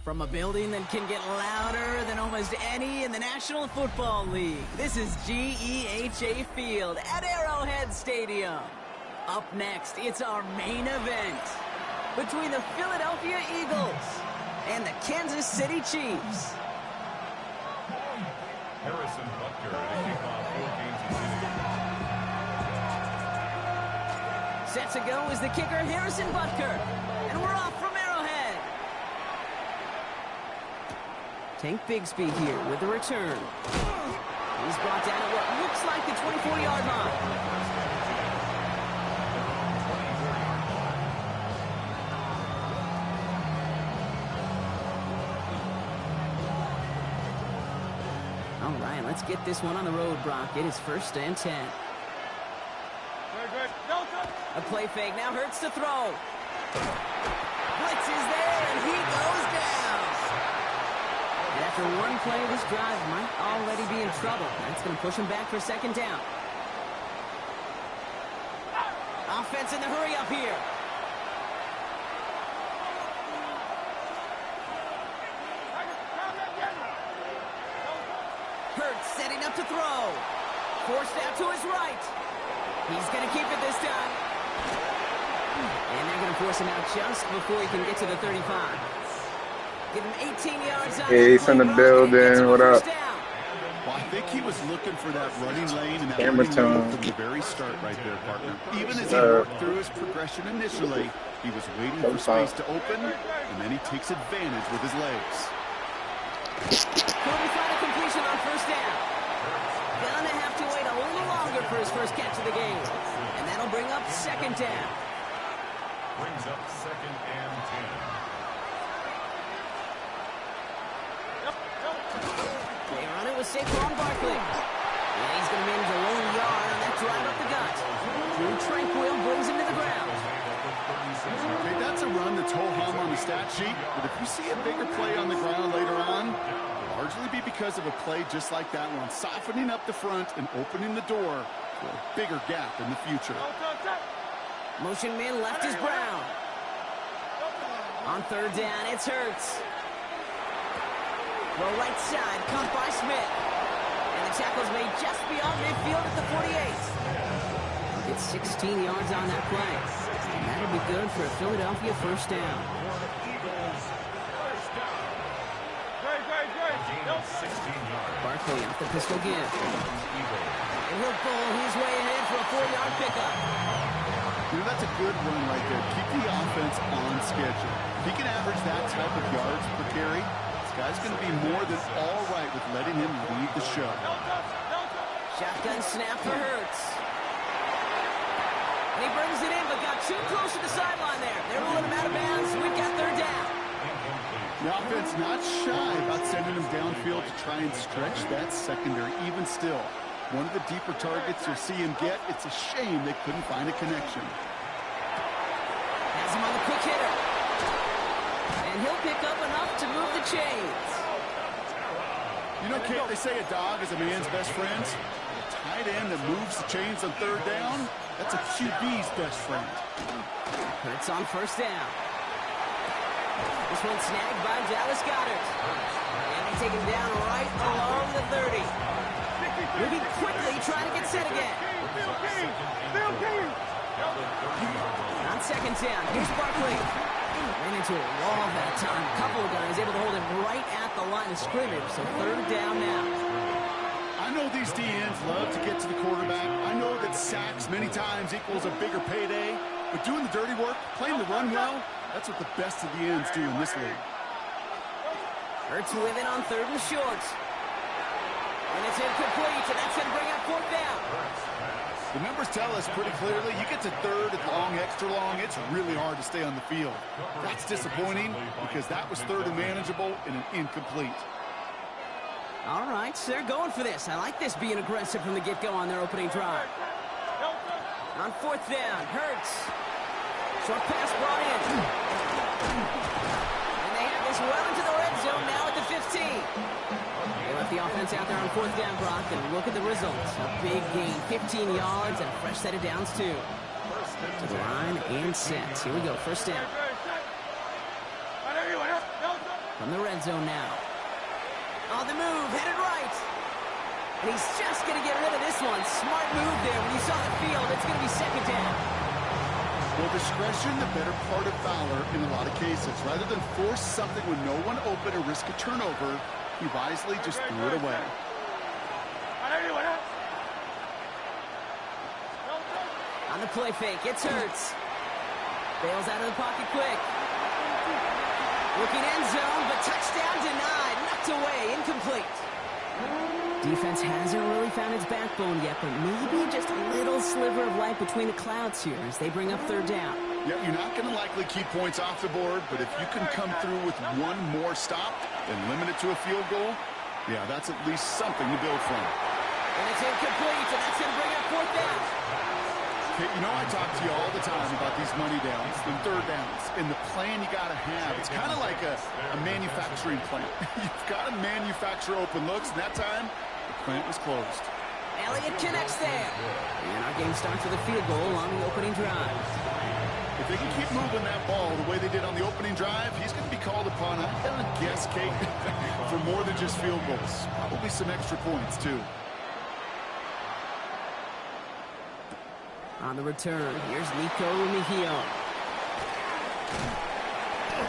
From a building that can get louder than almost any in the National Football League, this is GEHA Field at Arrowhead Stadium. Up next, it's our main event between the Philadelphia Eagles and the Kansas City Chiefs. Harrison Butker to kick off 4 games in Set to go is the kicker, Harrison Butker. And we're off from Arrowhead. Tank Bigsby here with the return. He's brought down at what looks like the 24-yard line. All right, let's get this one on the road, Brock. It is 1st and 10. A play fake, now Hurts to throw. Blitz is there, and he goes down. And after one play, this drive might already be in trouble. That's going to push him back for 2nd down. Offense in the hurry up here. Hurts setting up to throw. Forced out to his right. He's going to keep it this time. And they're going to force him out just before he can get to the 35. Give him 18 yards on Ace in the building. What up? Well, I think he was looking for that running lane and that running lane from the very start right there, partner. Even as he worked through his progression initially, he was waiting for space to open, and then he takes advantage with his legs. Will we find a completion on 1st down? Gonna have to wait a little longer for his first catch of the game. And that'll bring up 2nd down. Brings up 2nd and 10. They run it with Saquon Barkley. And he's going to manage a lone yard on that drive up the gut. Drew Tranquil brings him to the ground. Okay, that's a run that's ho-hum on the stat sheet, but if you see a bigger play on the ground later on, it'll largely be because of a play just like that one, softening up the front and opening the door for a bigger gap in the future. Motion man left is Brown. On 3rd down, it's Hurts. Well, right side, caught by Smith. And the tackle's made just beyond midfield at the 48. It's 16 yards on that play. And that'll be good for a Philadelphia 1st down. Barkley off the pistol give. And he'll pull his way ahead for a 4-yard pickup. You know, that's a good run right there. Keep the offense on schedule. If he can average that type of yards per carry, this guy's going to be more than all right with letting him lead the show. Shotgun snap for Hurts. And he brings it in, but got too close to the sideline there. They're rolling him out of bounds. We've got 3rd down. The offense not shy about sending him downfield to try and stretch that secondary. Even still, one of the deeper targets you'll see him get. It's a shame they couldn't find a connection. Has him on the quick hitter. And he'll pick up enough to move the chains. You know, Kate, they say a dog is a man's best friend. A tight end that moves the chains on 3rd down, that's a QB's best friend. Hurts on 1st down. This one snagged by Dallas Goedert. And they take him down right along the 30. Moving quickly, trying to get set again. On 2nd down, here's Barkley. Ran into a wall that time. A couple of guys able to hold him right at the line of scrimmage. So 3rd down now. I know these DNs love to get to the quarterback. I know that sacks many times equals a bigger payday. But But doing the dirty work, playing the run well, that's what the best of the ends do in this league. Hurts with it on 3rd and short. And it's incomplete, and that's going to bring up 4th down. The numbers tell us pretty clearly, you get to 3rd and long, extra long, it's really hard to stay on the field. That's disappointing because that was 3rd and manageable and an incomplete. All right, so they're going for this. I like this being aggressive from the get-go on their opening drive. On 4th down, Hurts. Short pass brought in. And they have this well into the red zone now at the 15. They left the offense out there on 4th down, Brock, and look at the results. A big gain, 15 yards, and a fresh set of downs, too. To the line and set. Here we go, 1st down. From the red zone now. On the move, headed right. And he's just going to get rid of this one. Smart move there. When you saw the field, it's going to be 2nd down. Well, discretion, the better part of valor in a lot of cases. Rather than force something with no one open or risk a turnover, he wisely just threw it away. On the play fake, it's Hurts. Bails out of the pocket quick. Looking end zone, but touchdown denied. Knocked away, incomplete. Defense hasn't really found its backbone yet, but maybe just a little sliver of light between the clouds here as they bring up 3rd down. Yeah, you're not going to likely keep points off the board, but if you can come through with one more stop and limit it to a field goal, yeah, that's at least something to build from. And it's incomplete, and that's going to bring up 4th down. Okay, you know I talk to you all the time about these money downs and 3rd downs and the plan you got to have. It's kind of like a manufacturing plant. You've got to manufacture open looks, and that time, the plant was closed. Elliott connects there. And our game starts with a field goal on the opening drive. If they can keep moving that ball the way they did on the opening drive, he's going to be called upon, I'm going to guess, Kate, for more than just field goals. Probably some extra points, too. On the return, here's Nico Mejio.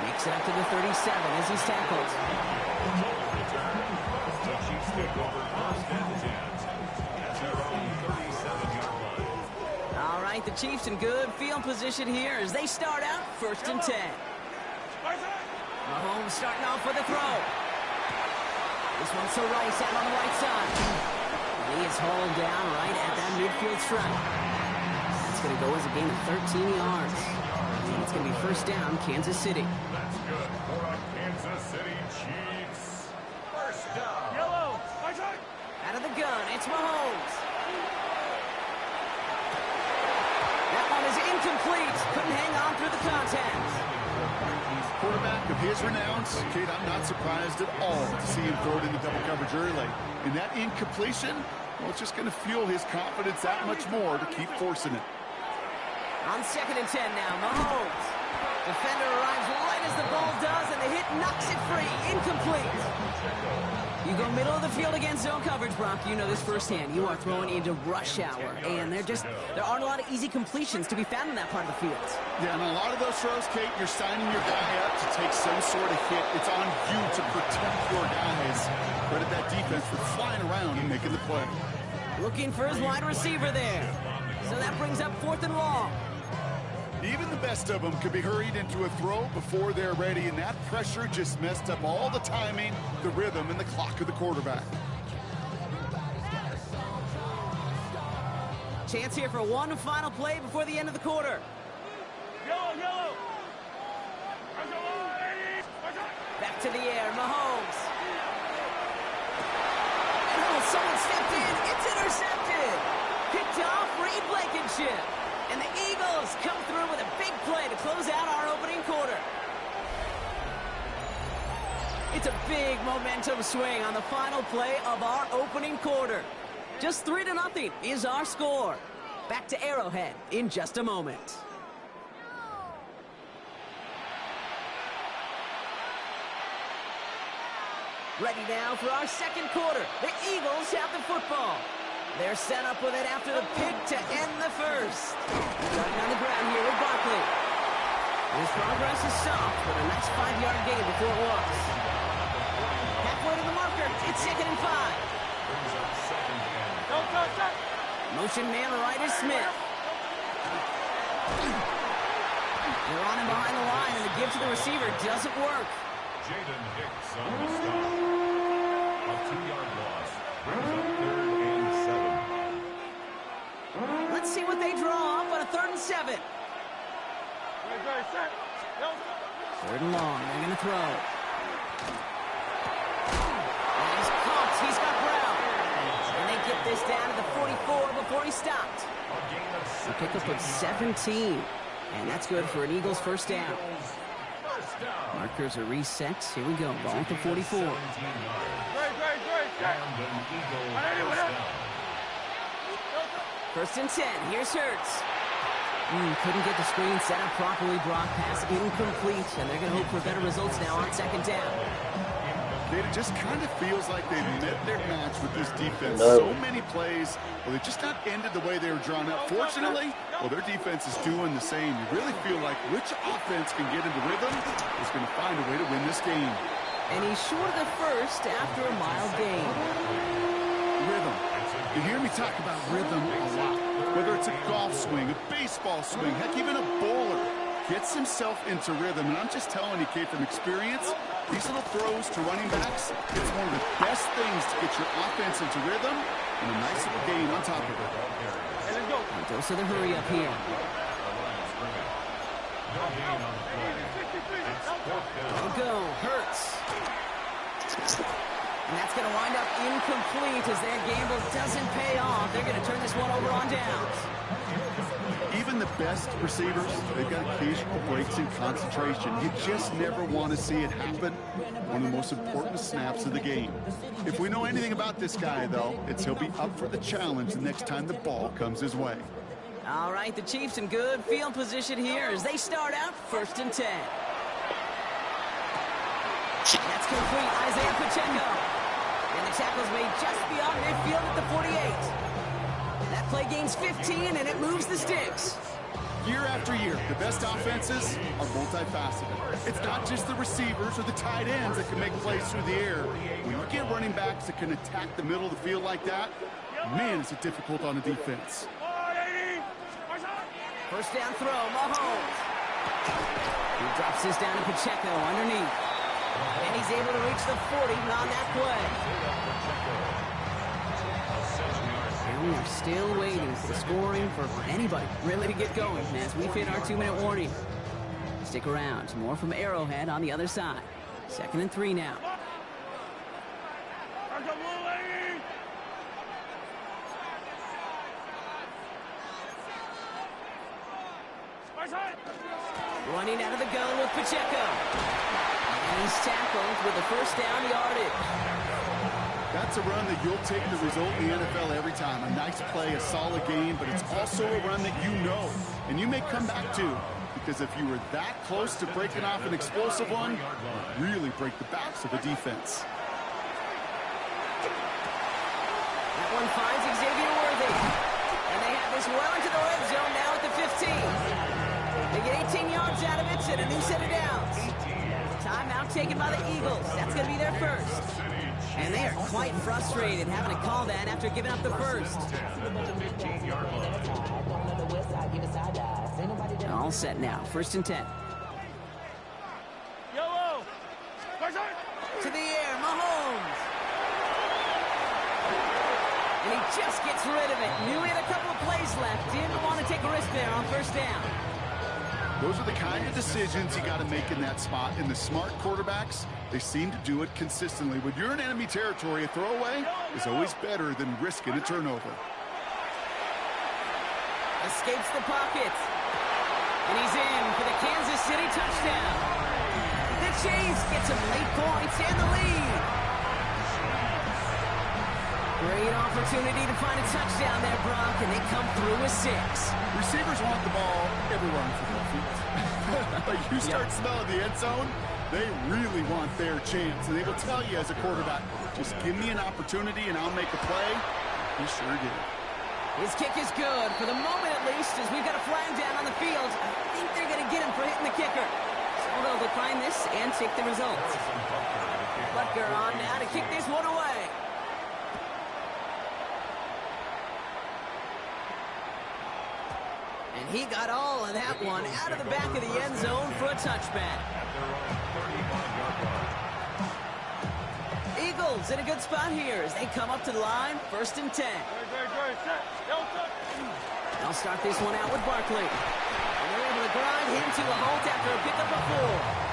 Makes it up to the 37 as he's tackled. The Chiefs take over 1st and 10 at their own 37-yard line. All right, the Chiefs in good field position here as they start out 1st and 10. Mahomes starting off with a throw. This one's to Rice out on the right side. And he is hauled down right at that midfield stripe. It's going to go as a gain of 13 yards. And it's going to be 1st down, Kansas City. That's good for our Kansas City Chiefs. 1st down. Yellow. Out of the gun, it's Mahomes. That one is incomplete. Couldn't hang on through the contact. Quarterback of his renowns, Kate, I'm not surprised at all to see him throw it in the double coverage early. And that incompletion, well, it's just going to fuel his confidence that much more to keep forcing it. On 2nd and 10 now, Mahomes. Defender arrives right as the ball does, and the hit knocks it free. Incomplete. You go middle of the field against zone coverage, Brock. You know this firsthand. You are throwing into rush hour, and there aren't a lot of easy completions to be found in that part of the field. Yeah, and a lot of those throws, Kate, you're signing your guy up to take some sort of hit. It's on you to protect your guys. Credit that defense for flying around and making the play. Looking for his wide receiver there. So that brings up 4th and long. Even the best of them could be hurried into a throw before they're ready, and that pressure just messed up all the timing, the rhythm, and the clock of the quarterback. Chance here for one final play before the end of the quarter. Yellow. Back to the air, Mahomes. Oh, someone stepped in. It's intercepted. Picked off Reed Blankenship. And the Eagles come through with a big play to close out our opening quarter. It's a big momentum swing on the final play of our opening quarter. Just 3-0 is our score. Back to Arrowhead in just a moment. Ready now for our 2nd quarter. The Eagles have the football. They're set up with it after the pick to end the 1st. Starting on the ground here with Barkley. His progress is soft, but a nice 5-yard gain before it was. Halfway to the marker, it's 2nd and 5. Motion man right is Smith. They're on him behind the line, and the give to the receiver doesn't work. Jaden Hicks on the stop. A 2-yard loss. Brings up 3rd and 7. Let's see what they draw up on a 3rd and 7. Third and long. They're going to throw. And he's caught. He's got Brown. And they get this down to the 44 before he stopped. A pickup of 17. And that's good for an Eagles first down. Markers are reset. Here we go. Ball at the 44. First and 10. Here's Hurts. Couldn't get the screen set up properly. Brock pass incomplete. And they're going to hope for better results now on second down. It just kind of feels like they've met their match with this defense. So many plays, well, they just not ended the way they were drawn up. Fortunately, well, their defense is doing the same. You really feel like which offense can get into rhythm is going to find a way to win this game. And he's short of the first after a mild gain. Rhythm. You hear me talk about rhythm a lot. Whether it's a golf swing, a baseball swing, heck, even a bowler gets himself into rhythm. And I'm just telling you, Kate, from experience, these little throws to running backs, it's one of the best things to get your offense into rhythm and a nice little gain on top of it. And dose of the hurry up here. They'll go. Hurts. And that's going to wind up incomplete as their gamble doesn't pay off. They're going to turn this one over on downs. Even the best receivers, they've got occasional breaks in concentration. You just never want to see it happen. One of the most important snaps of the game. If we know anything about this guy, though, it's he'll be up for the challenge the next time the ball comes his way. All right, the Chiefs in good field position here as they start out 1st and 10. That's complete. Isaiah Pacheco. And the tackle's made just beyond midfield at the 48. That play gains 15, and it moves the sticks. Year after year, the best offenses are multifaceted. It's not just the receivers or the tight ends that can make plays through the air. When you get running backs that can attack the middle of the field like that, man, is it difficult on a defense. First down throw, Mahomes. He drops this down to Pacheco underneath. And he's able to reach the 40 on that play. And we are still waiting for the scoring for anybody really to get going as we've hit our 2-minute warning. Stick around. More from Arrowhead on the other side. 2nd and 3 now. Running out of the gun with Pacheco. And he's tackled with a first down yardage. That's a run that you'll take the result in the NFL every time. A nice play, a solid game, but it's also a run that you know, and you may come back to, because if you were that close to breaking off an explosive one, you'll really break the backs of the defense. That one finds Xavier Worthy. And they have this well into the red zone now at the 15. They get 18 yards out of it and a new set of downs. Timeout taken by the Eagles. That's going to be their first. And they are quite frustrated having to call that after giving up the first. All set now. 1st and 10. Yellow. To the air, Mahomes. And he just gets rid of it. Knew he had a couple of plays left. Didn't want to take a risk there on first down. Those are the kind of decisions you got to make in that spot. And the smart quarterbacks, they seem to do it consistently. When you're in enemy territory, a throwaway is always better than risking a turnover. Escapes the pocket. And he's in for the Kansas City touchdown. The Chiefs get some late points and the lead. Great opportunity to find a touchdown there, Brock, and they come through with 6. Receivers want the ball everywhere on football field. But you start smelling the end zone, they really want their chance. And they will tell you as a quarterback, just give me an opportunity and I'll make a play. He sure did. His kick is good, for the moment at least, as we've got a flag down on the field. I think they're going to get him for hitting the kicker. So they'll decline this and take the results. Butker on now to kick this one away. And He got all of that one out of the back of the end zone for a touchback. At their own 35-yard line. Eagles in a good spot here as they come up to the line, 1st and 10. They'll start this one out with Barkley. And they're able to grind him to a halt after a pickup of 4.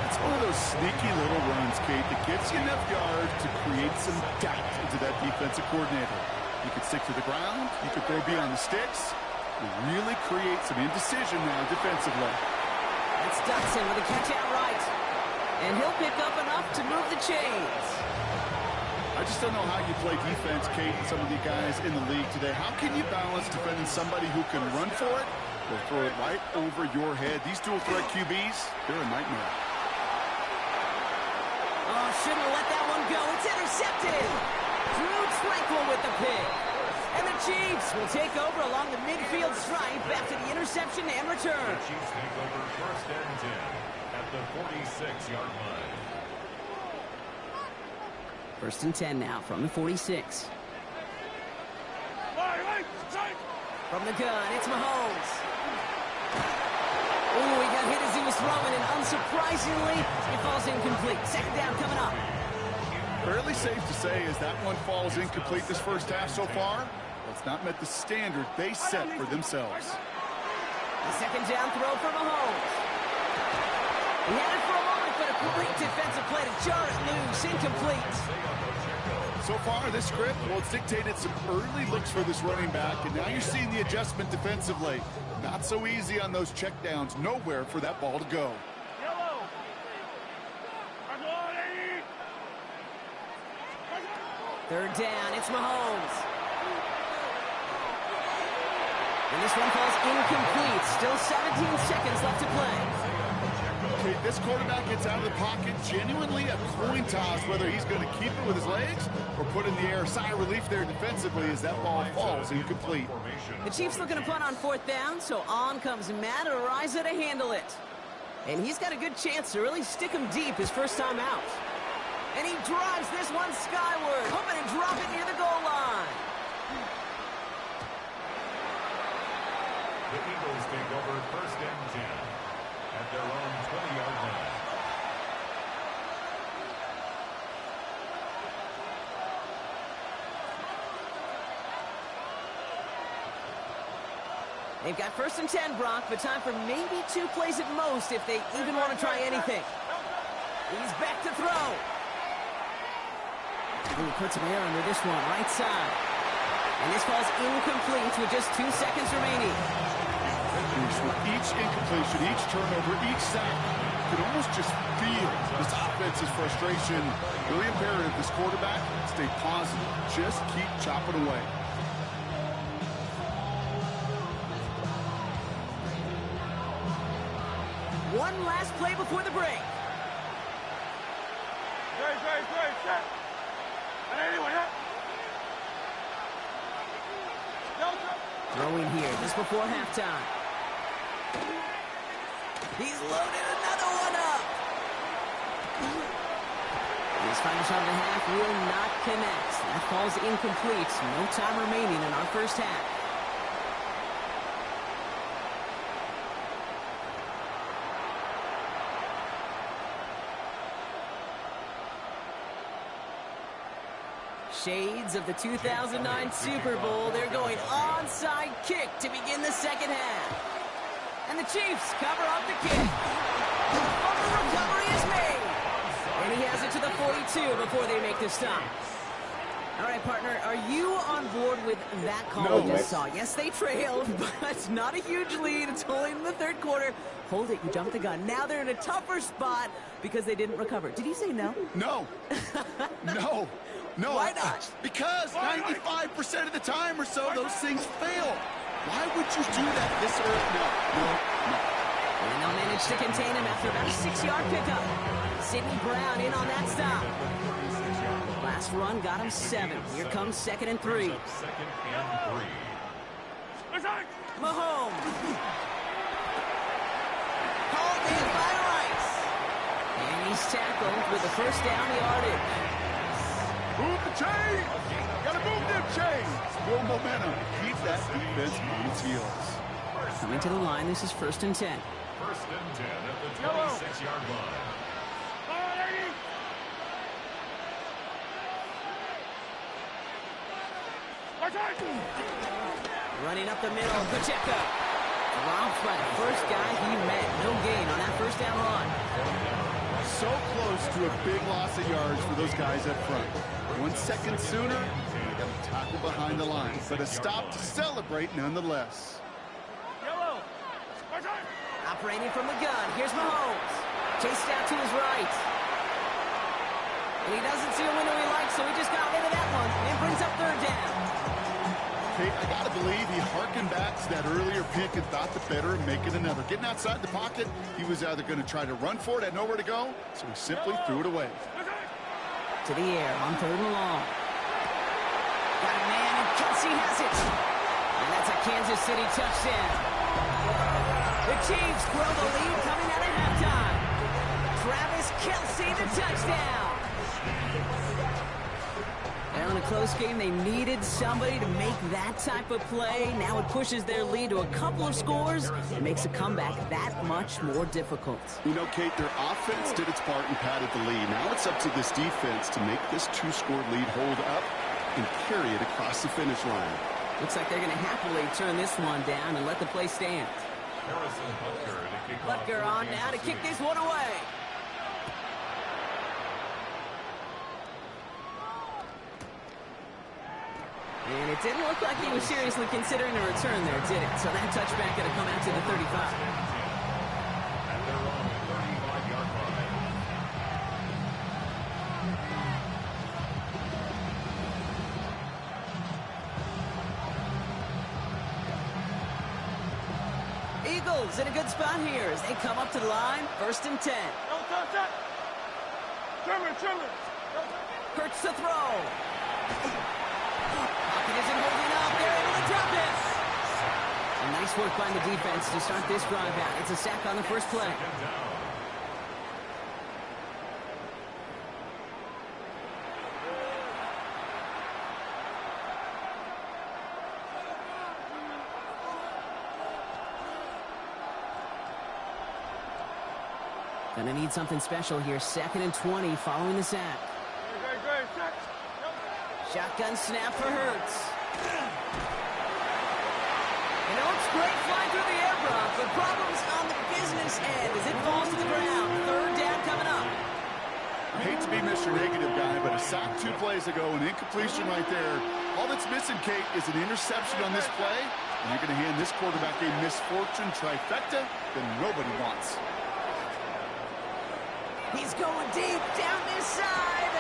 It's one of those sneaky little runs, Kate, that gets you enough yards to create some doubt into that defensive coordinator. You could stick to the ground. You could throw beyond the sticks. You really create some indecision now defensively. That's Dotson with a catch out right. And he'll pick up enough to move the chains. I just don't know how you play defense, Kate, and some of the guys in the league today. How can you balance defending somebody who can run for it or throw it right over your head? These dual threat QBs, they're a nightmare. Oh, shouldn't have let that one go. It's intercepted. Drew Tranquil with the pick. And the Chiefs will take over along the midfield stripe after the interception and return. The Chiefs take over 1st and 10 at the 46-yard line. 1st and 10 now from the 46. From the gun, it's Mahomes. Ooh, he got hit as he was throwing, and unsurprisingly, it falls incomplete. 2nd down coming up. Fairly safe to say as that one falls incomplete this first half so far, it's not met the standard they set for themselves. The 2nd down throw for Mahomes. He had it for a moment, but a great defensive play to jar it loose. Incomplete. So far, this script, well, it's dictated some early looks for this running back, and now you're seeing the adjustment defensively. Not so easy on those checkdowns. Nowhere for that ball to go. Third down, it's Mahomes. And this one falls incomplete. Still 17 seconds left to play. Okay, this quarterback gets out of the pocket, genuinely a coin toss whether he's going to keep it with his legs or put in the air. Sigh of relief there defensively as that ball falls incomplete. The Chiefs looking to punt on 4th down, so on comes Matt Araiza to handle it. And he's got a good chance to really stick him deep his first time out. And he drives this one skyward, hoping to drop it near the goal line. The Eagles take over 1st and 10 at their own 20-yard line. They've got 1st and 10, Brock, but time for maybe 2 plays at most if they even want to try anything. He's back to throw. Ooh, puts some air under this one, right side. And this falls incomplete with just 2 seconds remaining. With each incompletion, each turnover, each sack, you can almost just feel this offense's frustration. Really imperative this quarterback stay positive. Just keep chopping away. One last play before the break. Throwing here just before halftime. He's loaded another one up. His final shot of the half will not connect. That falls incomplete. No time remaining in our first half. Shades of the 2009 Super Bowl. They're going onside kick to begin the second half. And the Chiefs cover up the kick. Fumble recovery is made. And he has it to the 42 before they make the stop. All right, partner, are you on board with that call we just saw? Yes, they trailed, but not a huge lead. It's only in the 3rd quarter. Hold it, you jumped the gun. Now they're in a tougher spot because they didn't recover. Did you say no? No. No. No. Why not? Because 95% of the time or so, those things fail. Why would you do that this early? No. And they'll manage to contain him after about a 6-yard pickup. Sidney Brown in on that stop. Last run got him 7. Here comes 2nd and 3. 2nd and 3. Mahomes. Called in by Rice. And he's tackled with the first down yardage. Move the chains! Gotta move them chains! Build momentum. Keep that defense on its heels. Coming to the line, this is 1st and 10. 1st and 10 at the 26-yard line. Running up the middle, Pacheco. Dropped by the first guy he met. No gain on that 1st down run. So close to a big loss of yards for those guys up front. 1 second sooner, they got a tackle behind the line, but a stop to celebrate nonetheless. Operating from the gun, here's Mahomes. Chased out to his right. And he doesn't see a window he likes, so he just got rid of that one. And brings up 3rd down. Kate, I gotta believe he harkened back to that earlier pick and thought the better of making another. Getting outside the pocket, he was either going to try to run for it, had nowhere to go, so he simply threw it away. To the air on 3rd and long. Got a man, and Kelsey has it. And that's a Kansas City touchdown. The Chiefs grow the lead coming out of halftime. Travis Kelsey, the touchdown. Well, in a close game, they needed somebody to make that type of play. Now it pushes their lead to a couple of scores and makes a comeback that much more difficult. You know, Kate, their offense did its part and padded the lead. Now it's up to this defense to make this 2-score lead hold up and carry it across the finish line. Looks like they're going to happily turn this one down and let the play stand. Butker on now to kick this one away. And it didn't look like he was seriously considering a return there, did it? So that touchback going to come out to the 35. And they're on the 35-yard line. Eagles in a good spot here as they come up to the line. 1st and 10. Hurts to throw. Pocket isn't holding up. They're able to drop it. And nice work by the defense to start this drive out. It's a sack on the first play. Gonna need something special here. 2nd and 20 following the sack. Shotgun snap for Hurts. You know, it's great flying through the air, Brock, but problems on the business end as it falls to the ground. 3rd down coming up. I hate to be Mr. Negative guy, but a sack 2 plays ago, an incompletion right there. All that's missing, Kate, is an interception on this play. And you're going to hand this quarterback a misfortune trifecta that nobody wants. He's going deep down this side.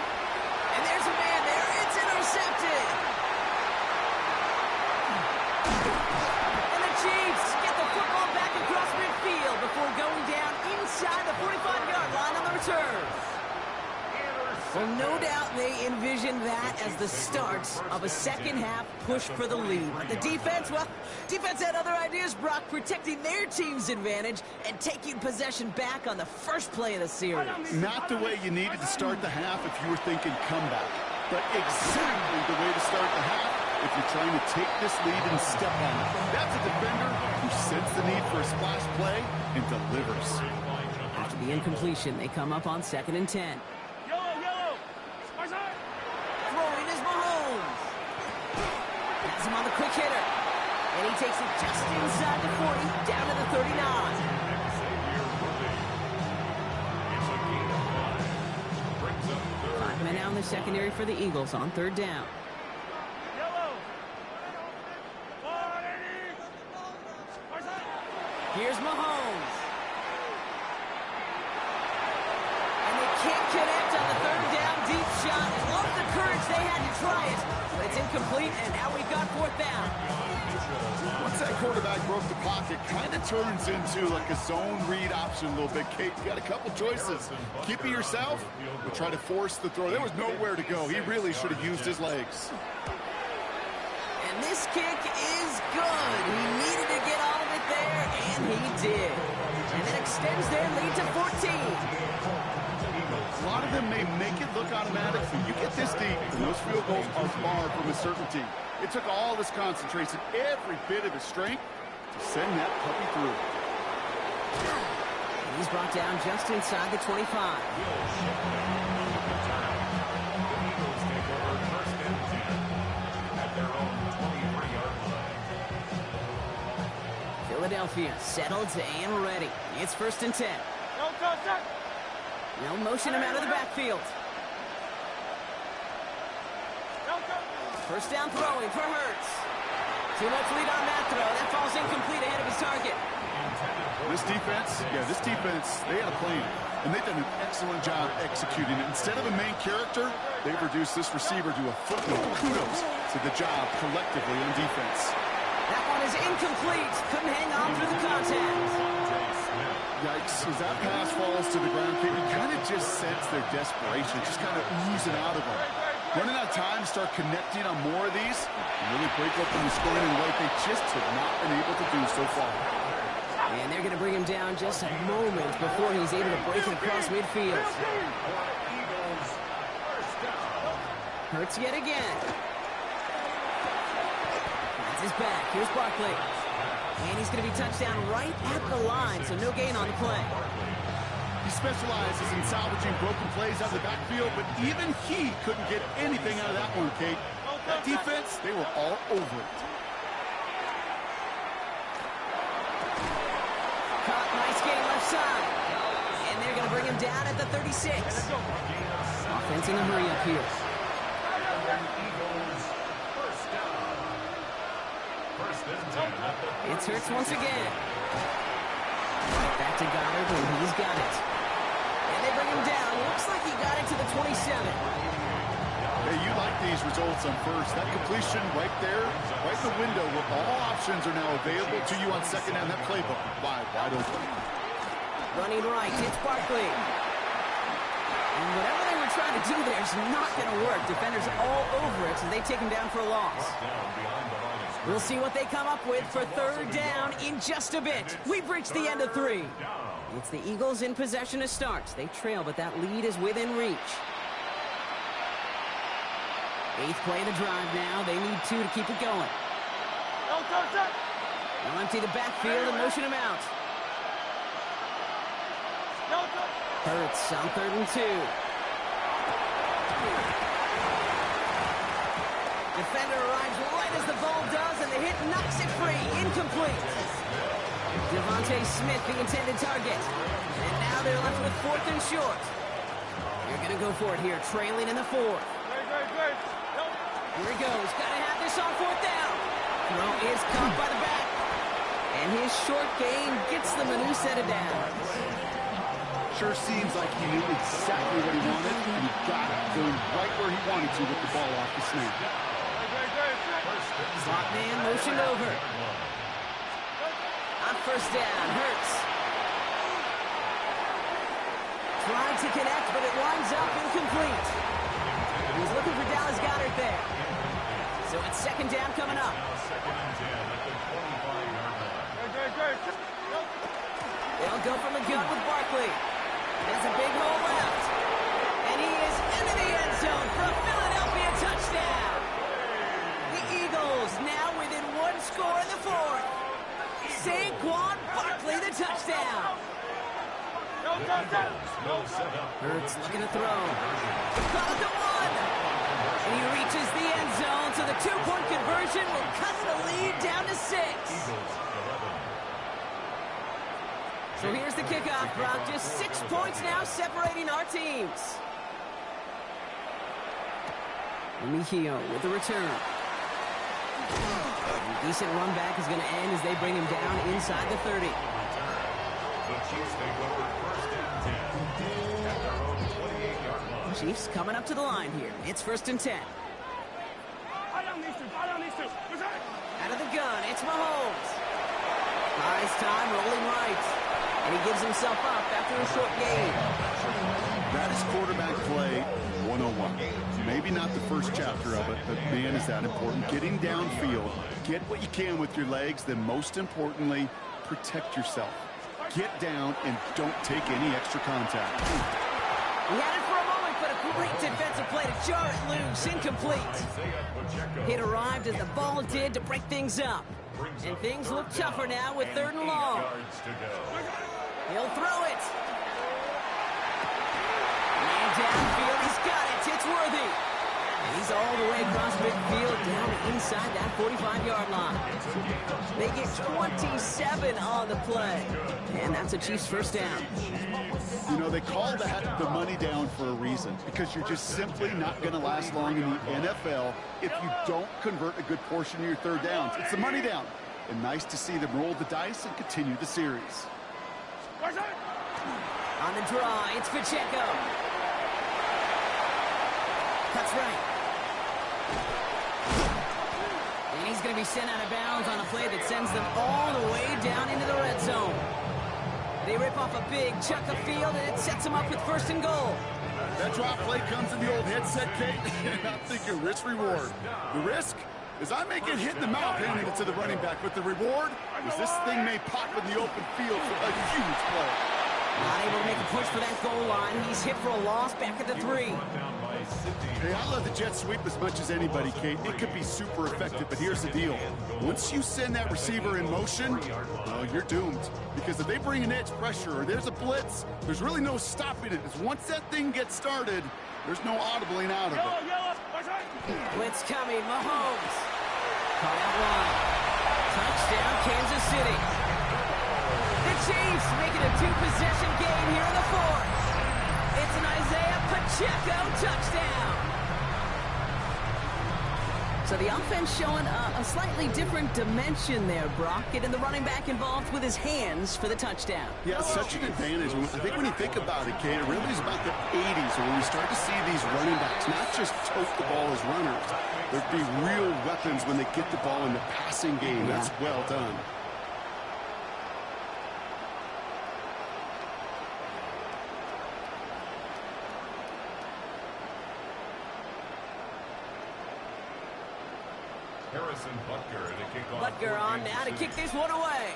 And there's a man there. It's intercepted. And the Chiefs get the football back across midfield before going down inside the 45-yard line on the return. Well, no doubt they envisioned that as the start of a second-half push for the lead. But the defense, well, defense had other ideas, Brock, protecting their team's advantage and taking possession back on the first play of the series. Not the way you needed to start the half if you were thinking comeback, but exactly the way to start the half if you're trying to take this lead and step on it. That's a defender who senses the need for a splash play and delivers. After the incompletion, they come up on 2nd and 10. Throwing is Mahomes. Has him on the quick hitter. And he takes it just inside the 40, down to the 39. 5 men out in the secondary for the Eagles on 3rd down. Here's Mahomes. And they can't connect on the 3rd down deep shot. I love the courage they had to try it. But it's incomplete, and now we've got 4th down. Once that quarterback broke the pocket, kind of turns into like a zone read option a little bit. Kate, you got a couple choices. Keep it yourself or try to force the throw. There was nowhere to go. He really should have used his legs. And this kick is good. He needed to get all of it there, and he did. And it extends their lead to 14. A lot of them may make it look automatic, but you get this deep, and those field goals are far from a certainty. It took all this concentration, every bit of his strength, to Send that puppy through. And he's brought down just inside the 25. Philadelphia settled and ready. It's 1st and 10. No motion him out of the backfield. First down throwing for Hurts. Too much lead on that throw. That falls incomplete ahead of his target. This defense, they had a plan, and they've done an excellent job executing it. Instead of a main character, they've reduced this receiver to a footnote. Kudos to the job collectively on defense. That one is incomplete. Couldn't hang on through the contact. Yikes, as that pass falls to the ground, you kind of just sense their desperation, just kind of oozing out of them. Running out of time to start connecting on more of these and really break open the scoring in a way they just have not been able to do so far. And they're going to bring him down just a moment before he's able to break it across midfield. Hurts yet again. That's his back. Here's Barkley. And he's going to be touched down right at the line, so no gain on the play. He specializes in salvaging broken plays out of the backfield, but even he couldn't get anything out of that one, Kate. That defense, they were all over it. Caught, nice game left side. And they're going to bring him down at the 36. Offense in a hurry up here. It's Hurts once again. Back to Goddard, and he's got it. And they bring him down. Looks like he got it to the 27. Hey, you like these results on first. That completion right there, right in the window where all options are now available to you on second down. That playbook wide open. Running right, it's Barkley. And whatever they were trying to do there is not going to work. Defenders all over it, so they take him down for a loss. We'll see what they come up with for 3rd down in just a bit. We've reached the end of 3. It's the Eagles in possession to start. They trail, but that lead is within reach. 8th play of the drive now. They need 2 to keep it going. They'll empty the backfield and motion him out. Hurts on 3rd and 2. Defender arrives right as the ball does, and the hit knocks it free. Incomplete. Devontae Smith, the intended target. And now they're left with 4th and short. They're going to go for it here, trailing in the 4th. Here he goes. Got to have this on 4th down. Throw is caught by the back. And his short game gets them a new set of downs. Sure seems like he knew exactly what he wanted, and he got it, going right where he wanted to with the ball off the snap. Slot man motioned over. On 1st down, Hurts. Tried to connect, but it winds up incomplete. He was looking for Dallas Goedert there. So it's 2nd down coming up. They'll go from the gun with Barkley. There's a big hole left. And he is into the end zone for a Philadelphia touchdown. The Eagles now within 1 score in the 4th. Saquon Barkley, the touchdown. Hurts looking to throw. Caught at the 1. And he reaches the end zone, so the 2-point conversion will cut the lead down to 6. So here's the kickoff, Brock. Just 6 points now separating our teams. Mejio with the return. A decent run back is going to end as they bring him down inside the 30. The Chiefs take over 1st and 10 at their own 28-yard line. Chiefs coming up to the line here. It's 1st and 10. Out of the gun, it's Mahomes. Nice time, rolling right. And he gives himself up after a short gain. That is quarterback play 101. Maybe not the first chapter of it, but man, is that important. Getting downfield, get what you can with your legs, then most importantly, protect yourself. Get down and don't take any extra contact. He had it for a moment, but a great defensive play to jar it loose. Incomplete. Hit arrived as the ball did to break things up. And things look tougher now with 3rd and long. He'll throw it. Man downfield, he's got it. It's worthy. And he's all the way across midfield down inside that 45-yard line. They get 27 on the play. And that's a Chiefs first down. You know, they call that the money down for a reason, because you're just simply not going to last long in the NFL if you don't convert a good portion of your 3rd downs. It's the money down. And nice to see them roll the dice and continue the series. On the draw, it's Pacheco. Cuts right. And he's going to be sent out of bounds on a play that sends them all the way down into the red zone. They rip off a big chunk of field, and it sets them up with 1st and goal. That drop play comes in the old headset, Kate, and I'm thinking risk-reward. The risk is I may get hit in the mouth handing it to the running back, but the reward is this thing may pop in the open field for a huge play. Not able to make a push for that goal line. He's hit for a loss back at the 3. Hey, I love the jet sweep as much as anybody, Kate. It could be super effective, but here's the deal. Once you send that receiver in motion, well, you're doomed. Because if they bring an edge pressure or there's a blitz, there's really no stopping it. Once that thing gets started, there's no audibling out of it. Blitz coming, Mahomes. Caught out wide. Touchdown, Kansas City. The Chiefs making a 2-possession game here in the 4th. It's an Isaiah Pacheco touchdown. So the offense showing a slightly different dimension there, Brock. Getting the running back involved with his hands for the touchdown. Yeah, such an advantage. I think when you think about it, Kate, it really is about the 80s when we start to see these running backs not just tote the ball as runners. There'd be real weapons when they get the ball in the passing game. That's well done. Butker on now to kick this one away.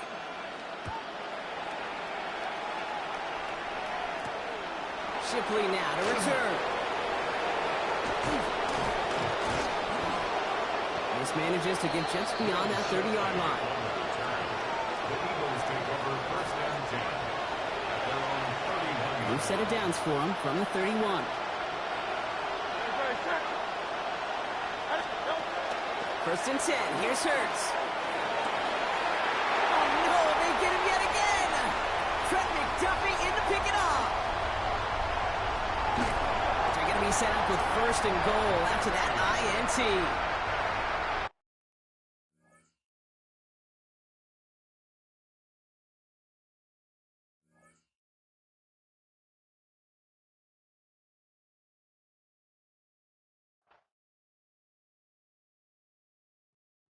Shipley now to return. This manages to get just beyond that 30-yard line. New set of downs for him from the 31. First and 10. Here's Hurts. Oh, no, they get him yet again. Trent McDuffie in to pick it off. They're going to be set up with 1st and goal after that INT.